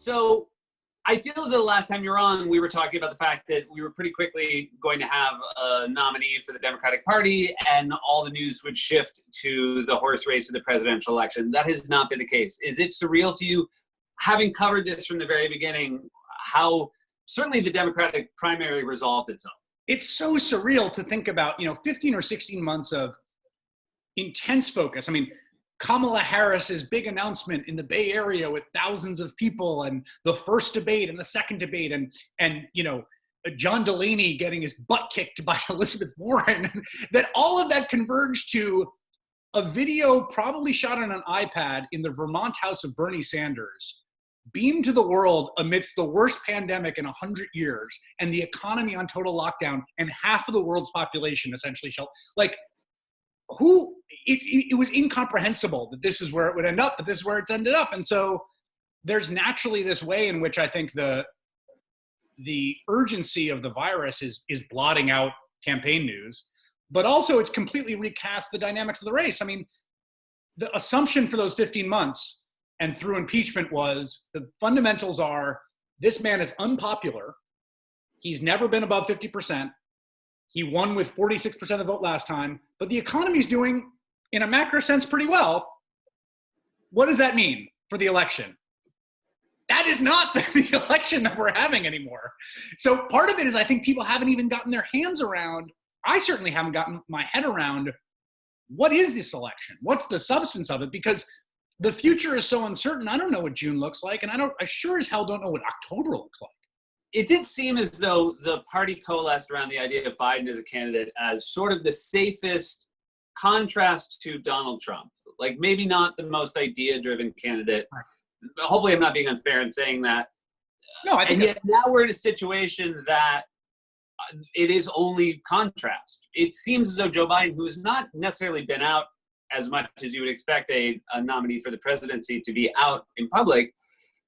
So I feel as though the last time you were on, we were talking about the fact that we were pretty quickly going to have a nominee for the Democratic Party, and all the news would shift to the horse race of the presidential election. That has not been the case. Is it surreal to you, having covered this from the very beginning, how certainly the Democratic primary resolved itself? It's so surreal to think about, 15 or 16 months of intense focus. I mean, Kamala Harris's big announcement in the Bay Area with thousands of people, and the first debate and the second debate, and John Delaney getting his butt kicked by Elizabeth Warren, that all of that converged to a video probably shot on an iPad in the Vermont house of Bernie Sanders, beamed to the world amidst the worst pandemic in 100 years, and the economy on total lockdown, and half of the world's population essentially it was incomprehensible that this is where it would end up, but this is where it's ended up. And so there's naturally this way in which I think the urgency of the virus is blotting out campaign news, but also it's completely recast the dynamics of the race. I mean, the assumption for those 15 months and through impeachment was the fundamentals are, this man is unpopular. He's never been above 50%. He won with 46% of the vote last time, but the economy's doing, in a macro sense, pretty well. What does that mean for the election? That is not the election that we're having anymore. So part of it is I think people haven't even gotten their hands around, I certainly haven't gotten my head around, what is this election? What's the substance of it? Because the future is so uncertain. I don't know what June looks like, and I sure as hell don't know what October looks like. It did seem as though the party coalesced around the idea of Biden as a candidate as sort of the safest contrast to Donald Trump. Like, maybe not the most idea-driven candidate. Hopefully I'm not being unfair in saying that. No, I think. And yet now we're in a situation that it is only contrast. It seems as though Joe Biden, who's not necessarily been out as much as you would expect a nominee for the presidency to be out in public,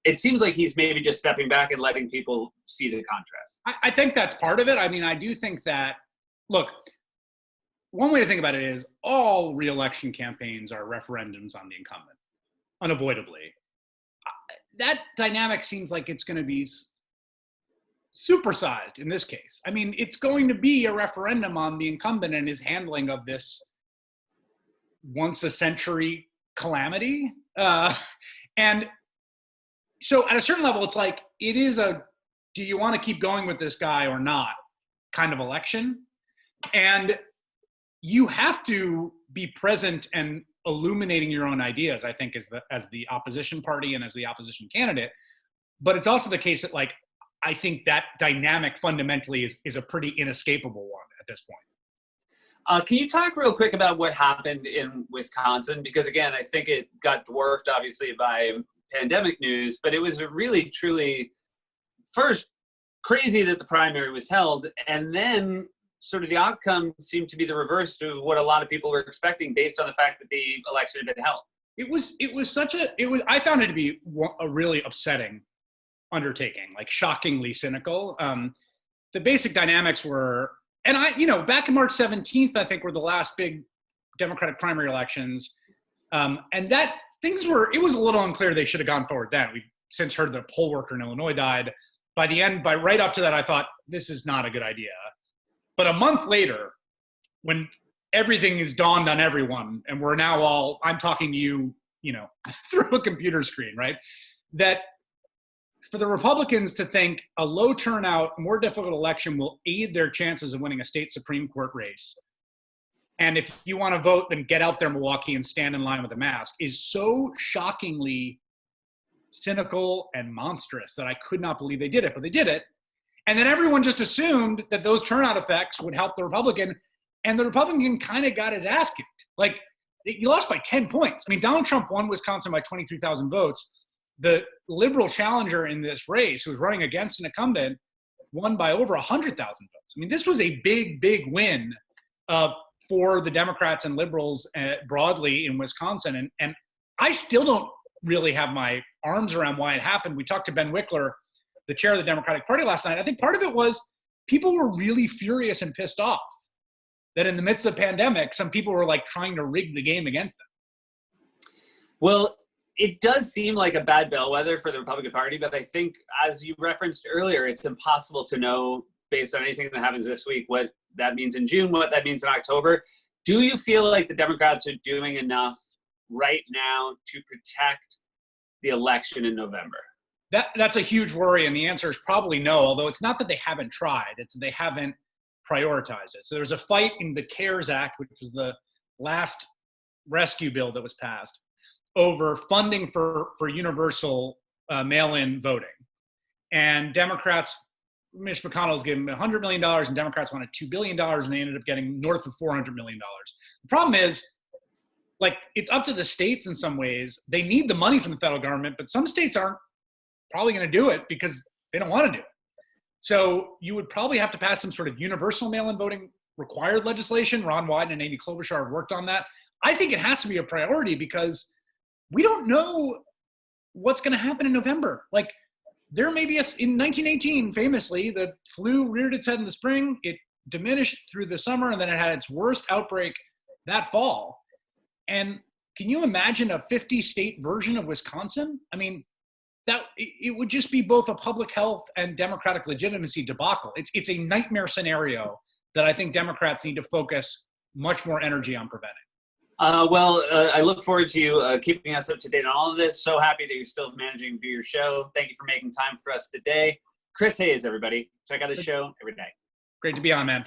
it seems like he's maybe just stepping back and letting people see the contrast. I think that's part of it. I mean, I do think that, look, one way to think about it is all re-election campaigns are referendums on the incumbent, unavoidably. That dynamic seems like it's going to be supersized in this case. I mean, it's going to be a referendum on the incumbent and his handling of this once-a-century calamity. And so at a certain level, it's like, it is a, do you want to keep going with this guy or not kind of election? And you have to be present and illuminating your own ideas, I think, as the opposition party and as the opposition candidate. But it's also the case that, like, I think that dynamic fundamentally is a pretty inescapable one at this point. Can you talk real quick about what happened in Wisconsin? Because, again, I think it got dwarfed, obviously, by pandemic news, but it was a really, truly, first, crazy that the primary was held, and then sort of the outcome seemed to be the reverse of what a lot of people were expecting based on the fact that the election had been held. I found it to be a really upsetting undertaking, like shockingly cynical. The basic dynamics were, and back in March 17th, I think, were the last big Democratic primary elections. And that it was a little unclear they should have gone forward then. We've since heard the poll worker in Illinois died. By right up to that, I thought, this is not a good idea. But a month later, when everything is dawned on everyone, and we're now all, I'm talking to you, through a computer screen, right? That for the Republicans to think a low turnout, more difficult election will aid their chances of winning a state Supreme Court race. And if you want to vote, then get out there, Milwaukee, and stand in line with a mask, is so shockingly cynical and monstrous that I could not believe they did it, but they did it. And then everyone just assumed that those turnout effects would help the Republican, and the Republican kind of got his ass kicked. Like, you lost by 10 points. I mean, Donald Trump won Wisconsin by 23,000 votes. The liberal challenger in this race, who was running against an incumbent, won by over 100,000 votes. I mean, this was a big, big win for the Democrats and liberals broadly in Wisconsin. And I still don't really have my arms around why it happened. We talked to Ben Wickler, the chair of the Democratic Party, last night. I think part of it was people were really furious and pissed off that in the midst of the pandemic, some people were like trying to rig the game against them. Well, it does seem like a bad bellwether for the Republican Party, but I think, as you referenced earlier, it's impossible to know based on anything that happens this week what that means in June, what that means in October. Do you feel like the Democrats are doing enough right now to protect the election in November? That's a huge worry, and the answer is probably no, although it's not that they haven't tried, it's that they haven't prioritized it. So there's a fight in the CARES Act, which was the last rescue bill that was passed, over funding for universal mail-in voting. And Democrats, Mitch McConnell's given $100 million, and Democrats wanted $2 billion, and they ended up getting north of $400 million. The problem is, like, it's up to the states in some ways. They need the money from the federal government, but some states aren't probably going to do it because they don't want to do it. So you would probably have to pass some sort of universal mail-in voting required legislation. Ron Wyden and Amy Klobuchar have worked on that. I think it has to be a priority because we don't know what's going to happen in November. Like, there may be in 1918, famously, the flu reared its head in the spring. It diminished through the summer, and then it had its worst outbreak that fall. And can you imagine a 50-state version of Wisconsin? I mean, that it would just be both a public health and democratic legitimacy debacle. It's a nightmare scenario that I think Democrats need to focus much more energy on preventing. I look forward to you keeping us up to date on all of this. So happy that you're still managing to do your show. Thank you for making time for us today. Chris Hayes, everybody. Check out his show every day. Great to be on, man.